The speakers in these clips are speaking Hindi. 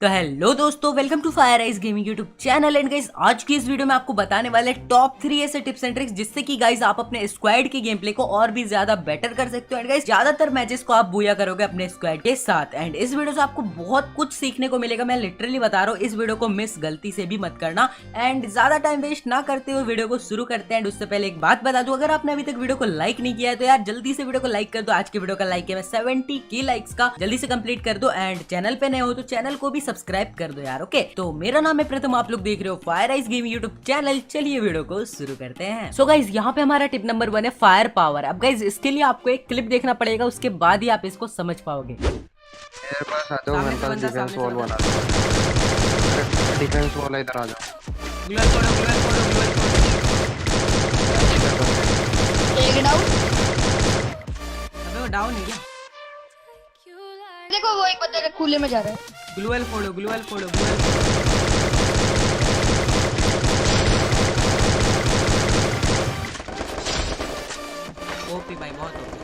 तो हेलो दोस्तों, welcome to fire eyes gaming YouTube channel. And guys, आज की इस वीडियो में आपको बताने वाले टॉप 3 ऐसे टिप्स एंड ट्रिक्स जिससे कि गाइस आप अपने स्क्वाड के गेम प्ले को और भी ज्यादा बेटर कर सकते हो। एंड गाइस, ज्यादातर मैचेस को आप बूया करोगे अपने स्क्वाड के साथ। एंड इस वीडियो से आपको बहुत कुछ सीखने को मिलेगा, मैं लिटरली बता रहा हूँ। इस वीडियो को मिस गलती से भी मत करना। एंड ज्यादा टाइम वेस्ट ना करते हुए वीडियो को शुरू करते हैं। उससे पहले एक बात बता दूं, अगर आपने अभी तक वीडियो को लाइक नहीं किया है तो यार जल्दी से वीडियो को लाइक कर दो। आज की वीडियो का लाइक है मैं 70K लाइक्स का, जल्दी से कंप्लीट कर दो। एंड चैनल पे नए हो तो चैनल को भी सब्सक्राइब कर दो यार। ओके, तो मेरा नाम है प्रथम, आप लोग देख रहे हो fire eyes gaming YouTube channel. चलिए वीडियो को शुरू करते हैं। सो गाइज, यहाँ पे हमारा टिप नंबर 1 है फायर पावर। अब गाइज, इसके लिए आपको एक क्लिप देखना पड़ेगा, उसके बाद ही आप इसको समझ पाओगे। मेरे पास आ जाओ, मेरे पास डिफेंस वॉल बना दो। डिफेंस वॉल इधर आ जाओ। ग्लोअल फोड़ो, ग्लोअल फोड़ो, ग्लोअल फोड़ो। एक डाउन। अबे वो डाउन है क्या? देखो वो एक बंदे खुले में जा रहा है। ग्लोअल फोड़ो, ग्लोअल फोड़ो, ग्लोअल फोड़ो। ओपी भाई, बहुत ओपी।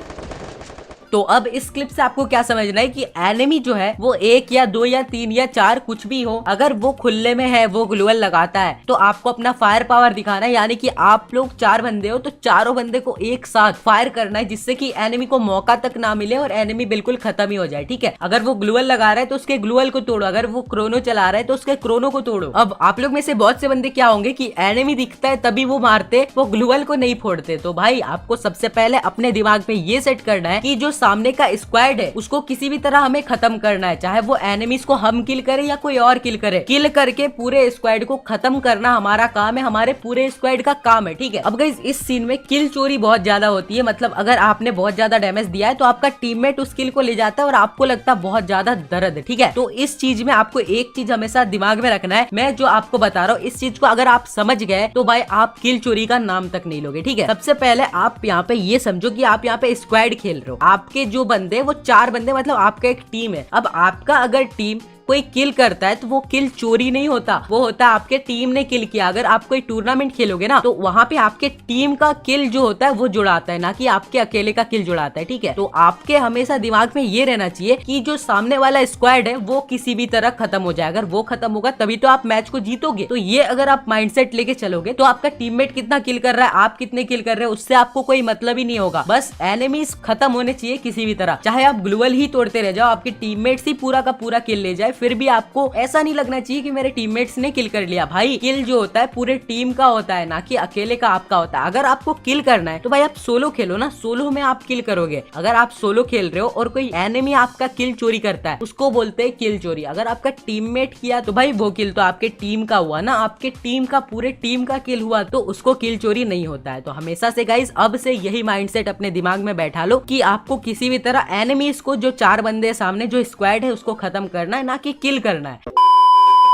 तो अब इस क्लिप से आपको क्या समझना है कि एनिमी जो है वो 1 या 2 या 3 या 4 कुछ भी हो, अगर वो खुले में है, वो ग्लोअल लगाता है, तो आपको अपना फायर पावर दिखाना है। यानी कि आप लोग 4 बंदे हो तो चारों बंदे को एक साथ फायर करना है, जिससे कि एनिमी को मौका तक ना मिले और एनिमी बिल्कुल खत्म ही हो जाए। ठीक है, अगर वो ग्लोअल लगा रहा है तो उसके ग्लोअल को तोड़ो, अगर वो क्रोनो चला रहा है तो उसके क्रोनो को तोड़ो। अब आप लोग में से बहुत से बंदे क्या होंगे कि एनिमी दिखता है तभी वो मारते, वो ग्लोअल को नहीं फोड़ते। तो भाई आपको सबसे पहले अपने दिमाग में ये सेट करना है कि जो सामने का स्क्वाड है उसको किसी भी तरह हमें खत्म करना है, चाहे वो एनिमीज को हम किल करे या कोई और किल करे। किल करके पूरे स्क्वाड को खत्म करना हमारा काम है, हमारे पूरे स्क्वाड का काम है। ठीक है, अब गाइस, इस सीन में किल चोरी बहुत ज्यादा होती है। मतलब अगर आपने बहुत ज्यादा डैमेज दिया है तो आपका टीममेट उस किल को ले जाता है और आपको लगता है बहुत ज्यादा दर्द है। ठीक है, तो इस चीज में आपको एक चीज हमेशा दिमाग में रखना है, मैं जो आपको बता रहा हूँ इस चीज को अगर आप समझ गए तो भाई आप किल चोरी का नाम तक नहीं लोगे। ठीक है, सबसे पहले आप यहाँ पे ये समझो कि आप यहाँ पे स्क्वाड खेल रहे हो, आपके जो बंदे वो 4 बंदे, मतलब आपका एक टीम है। अब आपका अगर टीम कोई किल करता है तो वो किल चोरी नहीं होता, वो होता है आपके टीम ने किल किया। अगर आप कोई टूर्नामेंट खेलोगे ना तो वहां पे आपके टीम का किल जो होता है वो जुड़ाता है, ना कि आपके अकेले का किल जुड़ाता है। ठीक है, तो आपके हमेशा दिमाग में ये रहना चाहिए कि जो सामने वाला स्क्वाड है वो किसी भी तरह खत्म हो जाए। अगर वो खत्म होगा तभी तो आप मैच को जीतोगे। तो ये अगर आप माइंडसेट लेके चलोगे तो आपका टीममेट कितना किल कर रहा है, आप कितने किल कर रहे हो, उससे आपको कोई मतलब ही नहीं होगा। बस एनिमीज खत्म होने चाहिए किसी भी तरह, चाहे आप ग्लोअल ही तोड़ते रह जाओ, आपके टीममेट्स ही पूरा का पूरा किल ले जाए, फिर भी आपको ऐसा नहीं लगना चाहिए कि मेरे टीममेट्स ने किल कर लिया। भाई किल जो होता है पूरे टीम का होता है, ना कि अकेले का आपका होता है। अगर आपको किल करना है तो भाई आप सोलो खेलो ना, सोलो में आप किल करोगे। अगर आप सोलो खेल रहे हो और कोई एनिमी आपका किल चोरी करता है, उसको बोलते हैं किल चोरी। अगर आपका टीममेट किया तो भाई वो किल तो आपके टीम का हुआ ना, आपके टीम का, पूरे टीम का किल हुआ, तो उसको किल चोरी नहीं होता है। तो हमेशा से गाइस अब से यही माइंडसेट अपने दिमाग में बैठा लो कि आपको किसी भी तरह एनिमीज को, जो 4 बंदे सामने जो स्क्वाड है, उसको खत्म करना है, ना कि किल करना है।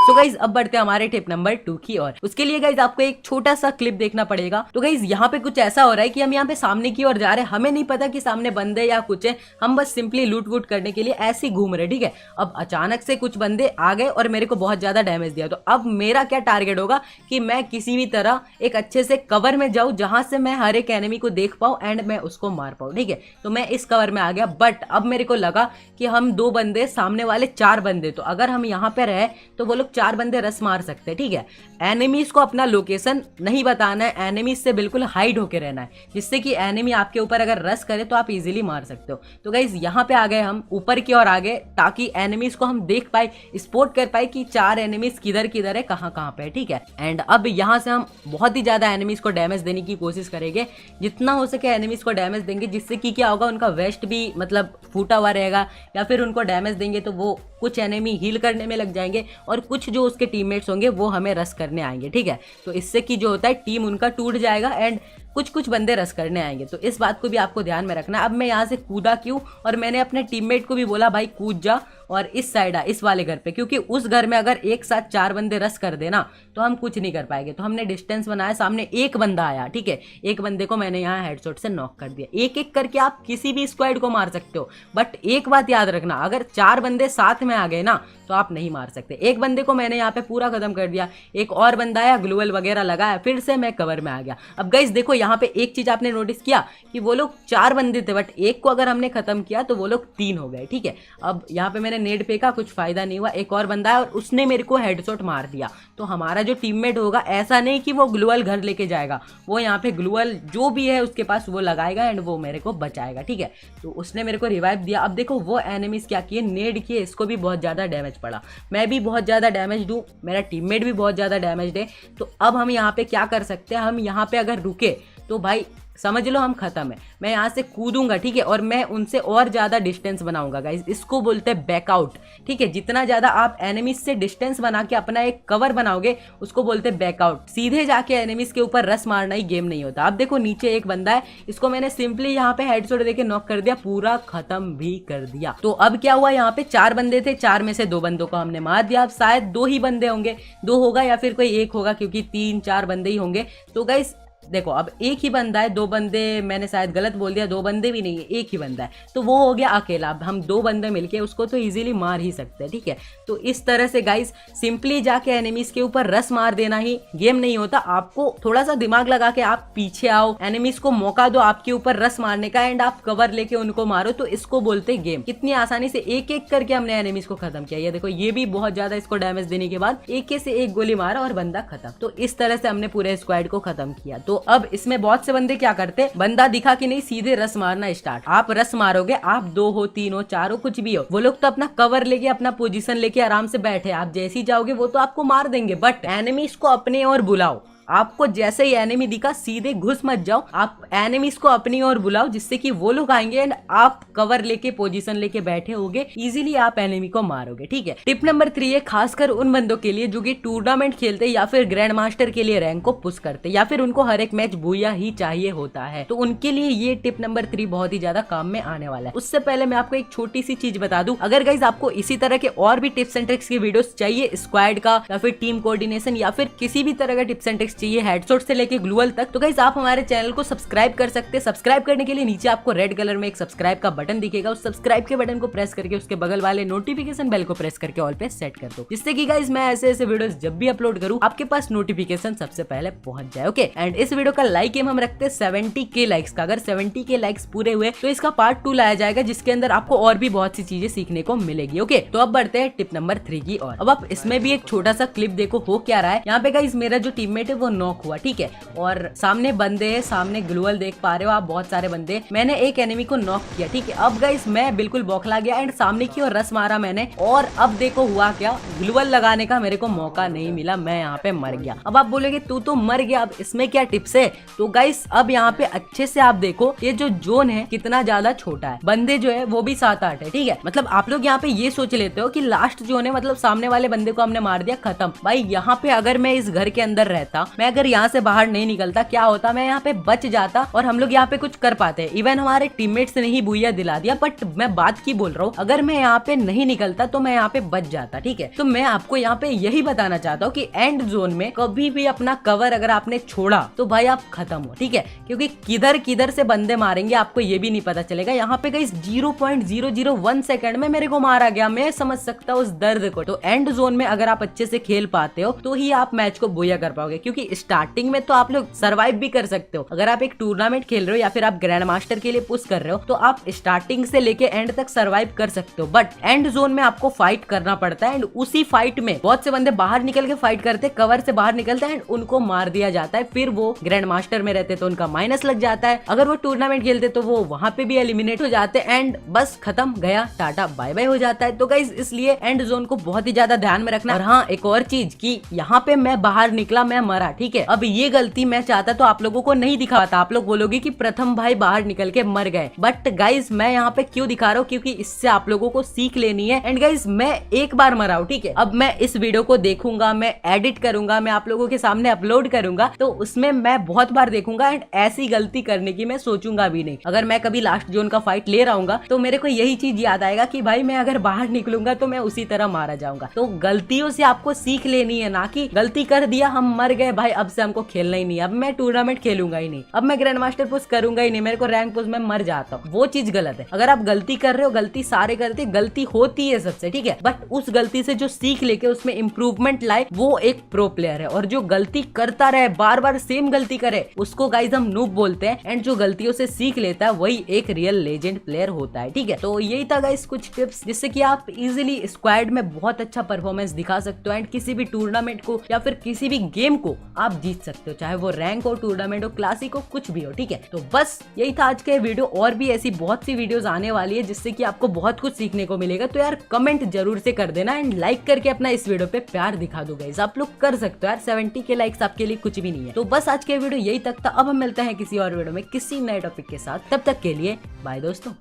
सो गाइज, अब बढ़ते हैं हमारे टिप नंबर 2 की ओर। उसके लिए गाइज आपको एक छोटा सा क्लिप देखना पड़ेगा। तो गाइज यहाँ पे कुछ ऐसा हो रहा है कि हम यहाँ पे सामने की ओर जा रहे हैं, हमें नहीं पता कि सामने बंदे या कुछ है, हम बस सिंपली लूट वूट करने के लिए ऐसे घूम रहे। ठीक है, अब अचानक से कुछ बंदे आ गए और मेरे को बहुत ज्यादा डैमेज दिया। तो अब मेरा क्या टारगेट होगा कि मैं किसी भी तरह एक अच्छे से कवर में जाऊं, जहां से मैं हर एक एनिमी को देख पाऊं एंड मैं उसको मार पाऊं। ठीक है, तो मैं इस कवर में आ गया। बट अब मेरे को लगा कि हम 2 बंदे, सामने वाले 4 बंदे, तो अगर हम यहाँ पे रहे तो वो लोग 4 बंदे रस मार सकते हैं। ठीक है, एनिमीज को अपना लोकेशन नहीं बताना है, एनिमीज से बिल्कुल हाइड होके रहना है, जिससे कि एनिमी आपके ऊपर अगर रस करे तो आप इजीली मार सकते हो। तो गाइज यहाँ पे आ गए, हम ऊपर की ओर आ गए, ताकि एनिमीज को हम देख पाए, स्पॉट कर पाए कि 4 एनिमीज किधर किधर है, कहाँ कहाँ पे है। ठीक है, एंड अब यहाँ से हम बहुत ही ज्यादा एनिमीज को डैमेज देने की कोशिश करेंगे, जितना हो सके एनिमीज को डैमेज देंगे, जिससे कि क्या होगा, उनका वेस्ट भी मतलब फूटा हुआ रहेगा, या फिर उनको डैमेज देंगे तो वो कुछ एनिमी हील करने में लग जाएंगे और कुछ जो उसके टीममेट्स होंगे वो हमें रस करने आएंगे। ठीक है, तो इससे कि जो होता है टीम उनका टूट जाएगा एंड कुछ बंदे रस करने आएंगे। तो इस बात को भी आपको ध्यान में रखना है। अब मैं यहाँ से कूदा क्यों, और मैंने अपने टीममेट को भी बोला भाई कूद जा और इस साइड आ, इस वाले घर पे, क्योंकि उस घर में अगर एक साथ 4 बंदे रस कर देना तो हम कुछ नहीं कर पाएंगे। तो हमने डिस्टेंस बनाया, सामने एक बंदा आया। ठीक है, एक बंदे को मैंने यहाँ हेडशॉट से नॉक कर दिया। एक एक करके आप किसी भी स्क्वाड को मार सकते हो, बट एक बात याद रखना, अगर 4 बंदे साथ में आ गए ना तो आप नहीं मार सकते। एक बंदे को मैंने यहाँ पे पूरा खत्म कर दिया, एक और बंदा आया, ग्लोअल वगैरह लगाया, फिर से मैं कवर में आ गया। अब गाइस देखो, यहाँ पे एक चीज आपने नोटिस किया कि वो लोग 4 बंदे थे, बट एक को अगर हमने खत्म किया तो वो लोग 3 हो गए। ठीक है, अब यहाँ पे मैंने मैंने नेड फेंका, कुछ फायदा नहीं हुआ। एक और बंदा है और उसने मेरे को हेडशॉट मार दिया। तो हमारा जो टीममेट होगा ऐसा नहीं कि वो ग्लूअल घर लेके जाएगा, वो यहाँ पे ग्लूअल जो भी है उसके पास वो लगाएगा एंड वो मेरे को बचाएगा, ठीक है। तो उसने मेरे को रिवाइव दिया। अब देखो वो एनिमीज क्या किए, नेड किए, इसको भी बहुत ज़्यादा डैमेज पड़ा, मैं भी बहुत ज़्यादा डैमेज दूँ, मेरा टीममेट भी बहुत ज़्यादा डैमेज है। तो अब हम यहाँ पे क्या कर सकते हैं, हम यहाँ पे अगर रुके तो भाई समझ लो हम खत्म है। मैं यहाँ से कूदूंगा, ठीक है, और मैं उनसे और ज्यादा डिस्टेंस बनाऊंगा गाइस, इसको बोलते हैं बैकआउट, ठीक है। जितना ज्यादा आप एनिमीज से डिस्टेंस बना के अपना एक कवर बनाओगे उसको बोलते हैं बैकआउट। सीधे जाके एनिमीज के ऊपर रस मारना ही गेम नहीं होता। अब देखो नीचे एक बंदा है, इसको मैंने सिंपली यहाँ पे हेडशॉट देके नॉक कर दिया, पूरा खत्म भी कर दिया। तो अब क्या हुआ, यहाँ पे 4 बंदे थे, 4 में से 2 बंदों को हमने मार दिया। अब शायद 2 ही बंदे होंगे, 2 होगा या फिर कोई 1 होगा, क्योंकि 3-4 बंदे ही होंगे। तो गाइस देखो अब एक ही बंदा है, 2 बंदे मैंने शायद गलत बोल दिया, 2 बंदे भी नहीं है, एक ही बंदा है, तो वो हो गया अकेला। अब हम 2 बंदे मिलके उसको तो इजीली मार ही सकते हैं, ठीक है। तो इस तरह से गाइस सिंपली जाके एनिमीज के ऊपर रस मार देना ही गेम नहीं होता। आपको थोड़ा सा दिमाग लगा के आप पीछे आओ, एनिमीज को मौका दो आपके ऊपर रस मारने का एंड आप कवर लेके उनको मारो, तो इसको बोलते गेम। कितनी आसानी से एक एक करके हमने एनिमीज को खत्म किया। ये देखो ये भी बहुत ज्यादा इसको डैमेज देने के बाद एक से एक गोली मारा और बंदा खत्म। तो इस तरह से हमने पूरे स्क्वाड को खत्म किया। तो अब इसमें बहुत से बंदे क्या करते, बंदा दिखा कि नहीं सीधे रस मारना स्टार्ट। आप रस मारोगे, आप 2 हो 3 हो 4 हो कुछ भी हो, वो लोग तो अपना कवर लेके अपना पोजीशन लेके आराम से बैठे, आप जैसे ही जाओगे वो तो आपको मार देंगे। बट एनिमीज को अपने ओर बुलाओ, आपको जैसे ही एनिमी दिखा सीधे घुस मत जाओ, आप एनिमीज को अपनी ओर बुलाओ जिससे कि वो लोग आएंगे एंड आप कवर लेके पोजीशन लेके बैठे होगे, इजीली आप एनिमी को मारोगे, ठीक है। टिप नंबर 3 है खासकर उन बंदों के लिए जो कि टूर्नामेंट खेलते या फिर ग्रैंड मास्टर के लिए रैंक को पुश करते या फिर उनको हर एक मैच बूया ही चाहिए होता है, तो उनके लिए ये टिप नंबर 3 बहुत ही ज्यादा काम में आने वाला है। उससे पहले मैं आपको एक छोटी सी चीज बता दूं, अगर गाइज आपको इसी तरह के और भी टिप्स एंड ट्रिक्स की वीडियोस चाहिए, स्क्वाड का या फिर टीम कोऑर्डिनेशन या फिर किसी भी तरह का टिप्स एंड ट्रिक्स चाहिए हेडशॉट से लेके ग्लूअल तक, तो गाइस आप हमारे चैनल को सब्सक्राइब कर सकते हैं। सब्सक्राइब करने के लिए नीचे आपको रेड कलर में एक सब्सक्राइब का बटन दिखेगा, उस सब्सक्राइब के बटन को प्रेस करके उसके बगल वाले नोटिफिकेशन बेल को प्रेस करके ऑल पे सेट कर दो, जिससे कि गाइस मैं ऐसे ऐसे वीडियोस जब भी अपलोड करूं आपके पास नोटिफिकेशन सबसे पहले पहुंच जाए, ओके। एंड इस वीडियो का लाइक एम हम रखते हैं 70K लाइक्स का। अगर 70K लाइक्स पूरे हुए तो इसका पार्ट 2 लाया जाएगा, जिसके अंदर आपको और भी बहुत सी चीजें सीखने को मिलेगी, ओके। तो अब बढ़ते हैं टिप नंबर 3 की ओर। अब आप इसमें भी एक छोटा सा क्लिप देखो हो क्या रहा है। यहाँ पे गाइस मेरा जो टीममेट है वो नॉक हुआ, ठीक है, और सामने बंदे हैं, सामने ग्लूअल देख पा रहे हो आप, बहुत सारे बंदे। मैंने एक एनिमी को नॉक किया, ठीक है। अब गाइस मैं बिल्कुल बौखला गया एंड सामने की ओर रस मारा मैंने, और अब देखो हुआ क्या, ग्लूअल लगाने का मेरे को मौका नहीं मिला, मैं यहाँ पे मर गया। अब आप बोलोगे तू तो मर गया, अब इसमें क्या टिप्स है? तो गाइस अब यहाँ पे अच्छे से आप देखो ये जो जोन है कितना ज्यादा छोटा है, बंदे जो है वो भी 7-8 है, ठीक है। मतलब आप लोग यहाँ पे ये सोच लेते हो कि लास्ट जोन है, मतलब सामने वाले बंदे को हमने मार दिया, खत्म। भाई यहाँ पे अगर मैं इस घर के अंदर रहता, मैं अगर यहाँ से बाहर नहीं निकलता, क्या होता, मैं यहाँ पे बच जाता और हम लोग यहाँ पे कुछ कर पाते। इवन हमारे टीममेट्स ने ही बुइया दिला दिया, बट मैं बात की बोल रहा हूँ, अगर मैं यहाँ पे नहीं निकलता तो मैं यहाँ पे बच जाता, ठीक है। तो मैं आपको यहाँ पे यही बताना चाहता हूँ कि एंड जोन में कभी भी अपना कवर अगर आपने छोड़ा तो भाई आप खत्म हो, ठीक है, क्योंकि किधर किधर से बंदे मारेंगे आपको ये भी नहीं पता चलेगा। यहाँ पे गाइस 0.001 सेकंड में मेरे को मारा गया, मैं समझ सकता हूँ उस दर्द को। तो एंड जोन में अगर आप अच्छे से खेल पाते हो तो ही आप मैच को बुइया कर पाओगे, क्योंकि स्टार्टिंग में तो आप लोग सर्वाइव भी कर सकते हो। अगर आप एक टूर्नामेंट खेल रहे हो या फिर आप ग्रैंड मास्टर के लिए पुश कर रहे हो तो आप स्टार्टिंग से लेके एंड तक सर्वाइव कर सकते हो, बट एंड जोन में आपको फाइट करना पड़ता है। एंड उसी फाइट में बहुत से बंदे बाहर निकल के फाइट करते, कवर से बाहर निकलते हैं, उनको मार दिया जाता है। फिर वो ग्रैंड मास्टर में रहते तो उनका माइनस लग जाता है, अगर वो टूर्नामेंट खेलते तो वो वहां पे भी एलिमिनेट हो जाते एंड बस खत्म, गया टाटा बाय बाय हो जाता है। तो गाइस इसलिए एंड जोन को बहुत ही ज्यादा ध्यान में रखना। और हाँ एक और चीज कि यहाँ पे मैं बाहर निकला, मैं मरा, ठीक है। अब ये गलती मैं चाहता तो आप लोगों को नहीं दिखाता, आप लोग बोलोगे कि प्रथम भाई बाहर निकल के मर गए, बट गाइज मैं यहाँ पे क्यों दिखा रहा हूँ, क्योंकि इससे आप लोगों को सीख लेनी है। एंड गाइज मैं एक बार मरा हूँ, ठीक है। अब मैं इस वीडियो को देखूंगा, मैं एडिट करूंगा, मैं आप लोगों के सामने अपलोड करूंगा, तो उसमें मैं बहुत बार देखूंगा एंड ऐसी गलती करने की मैं सोचूंगा भी नहीं। अगर मैं कभी लास्ट जोन का फाइट ले रहा हूँ तो मेरे को यही चीज याद आएगा कि भाई मैं अगर बाहर निकलूंगा तो मैं उसी तरह मारा जाऊंगा। तो गलतियों से आपको सीख लेनी है, ना कि गलती कर दिया हम मर गए, भाई अब से हमको खेलना ही नहीं, अब मैं टूर्नामेंट खेलूंगा ही नहीं, अब मैं ग्रैंड मास्टर पुश करूंगा ही नहीं, मेरे को रैंक पुश में मर जाता हूँ, वो चीज गलत है। अगर आप गलती कर रहे हो, गलती सारे करते, गलती होती है सबसे, ठीक है, बट उस गलती से जो सीख लेके उसमें इंप्रूवमेंट लाए वो एक प्रो प्लेयर है। और जो गलती करता रहे, बार बार सेम गलती करे, उसको गाइज हम नूब बोलते हैं। एंड जो गलतियों से सीख लेता है वही एक रियल लेजेंड प्लेयर होता है, ठीक है। तो यही था गाइज कुछ टिप्स जिससे कि आप इजीली स्क्वाड में बहुत अच्छा परफॉर्मेंस दिखा सकते हो एंड किसी भी टूर्नामेंट को या फिर किसी भी गेम को आप जीत सकते हो, चाहे वो रैंक हो, टूर्नामेंट हो, क्लासिक हो, कुछ भी हो, ठीक है। तो बस यही था आज का वीडियो। और भी ऐसी बहुत सी वीडियोस आने वाली है जिससे कि आपको बहुत कुछ सीखने को मिलेगा। तो यार कमेंट जरूर से कर देना एंड लाइक करके अपना इस वीडियो पे प्यार दिखा दो गाइस, आप लोग कर सकते हो यार, 70 के लाइक्स आपके लिए कुछ भी नहीं है। तो बस आज के वीडियो यही तक था। अब हम मिलते हैं किसी और वीडियो में किसी नए टॉपिक के साथ, तब तक के लिए बाय दोस्तों।